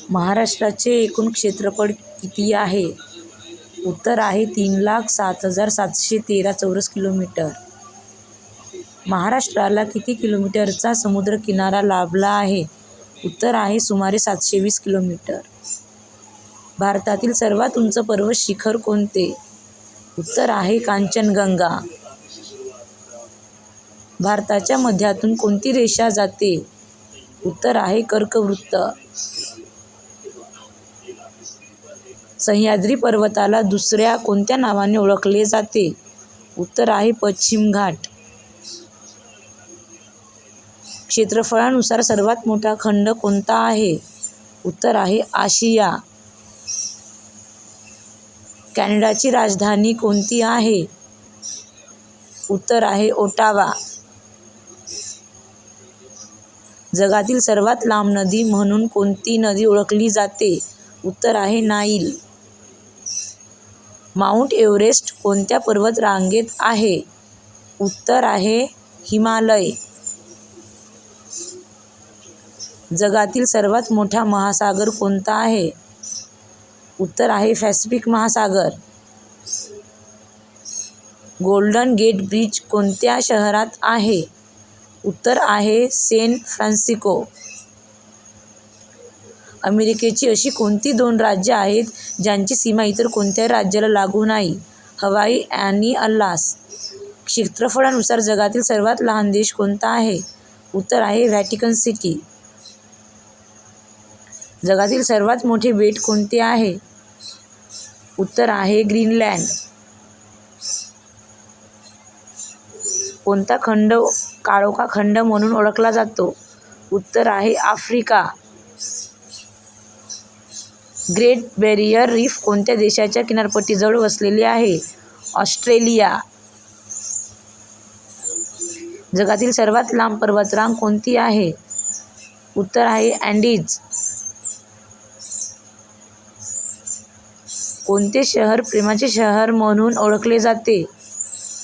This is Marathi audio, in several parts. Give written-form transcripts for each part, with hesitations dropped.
महाराष्ट्राचे एकूण क्षेत्रफळ किती आहे? उत्तर आहे 3,07,713 चौरस किलोमीटर. महाराष्ट्राला किती किलोमीटरचा समुद्रकिनारा लाभला आहे? उत्तर आहे सुमारे 720 किलोमीटर. भारतातील सर्वात उंच पर्वत शिखर कोणते? उत्तर आहे कांचनगंगा. भारताच्या मध्यातून कोणती रेषा जाते? उत्तर आहे कर्कवृत्त. सह्याद्री पर्वताला दुसऱ्या कोणत्या नावाने ओळखले जाते? उत्तर आहे पश्चिम घाट. क्षेत्रफळानुसार सर्वात मोठा खंड कोणता आहे? उत्तर आहे आशिया. कॅनडाची राजधानी कोणती आहे? उत्तर आहे ओटावा. जगातील सर्वात लांब नदी म्हणून कोणती नदी ओळखली जाते? उत्तर आहे नाईल. माउंट एव्हरेस्ट कोणत्या पर्वत रांगेत आहे? उत्तर आहे हिमालय. जगातील सर्वात मोठा महासागर कोणता आहे? उत्तर आहे पॅसिफिक महासागर. गोल्डन गेट ब्रिज कोणत्या शहरात आहे? उत्तर आहे सॅन फ्रान्सिस्को. अमेरिकेची अशी कोणती 2 राज्ये आहेत ज्यांची सीमा इतर कोणत्याही राज्याला लागू नाही? हवाई आणि अलास्का. क्षेत्रफळानुसार जगातील सर्वात लहान देश कोणता आहे? उत्तर आहे व्हॅटिकन सिटी. जगातील सर्वात मोठे बेट कोणते आहे? उत्तर आहे ग्रीनलँड. कोणता खंड काळोखा खंड म्हणून ओळखला जातो? उत्तर आहे आफ्रिका. ग्रेट बॅरियर रीफ कोणत्या देशाच्या किनारपट्टीजवळ वसलेले आहे? ऑस्ट्रेलिया. जगातील सर्वात लांब पर्वतरांग कोणती आहे? उत्तर आहे अँडीज. कोणते शहर प्रेमाचे शहर म्हणून ओळखले जाते?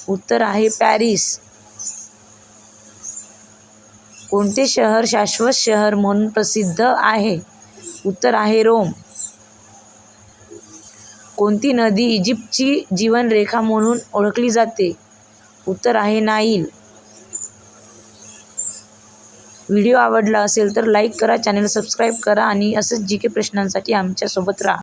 उत्तर आहे पॅरिस. कोणते शहर शाश्वत शहर म्हणून प्रसिद्ध आहे? उत्तर आहे रोम. कोणती नदी इजिप्तची जीवनरेखा म्हणून ओळखली जाते? उत्तर आहे नाईल. व्हिडिओ आवडला असेल तर लाईक करा, चॅनल सबस्क्राईब करा आणि असंच GK प्रश्नांसाठी आमच्यासोबत राहा.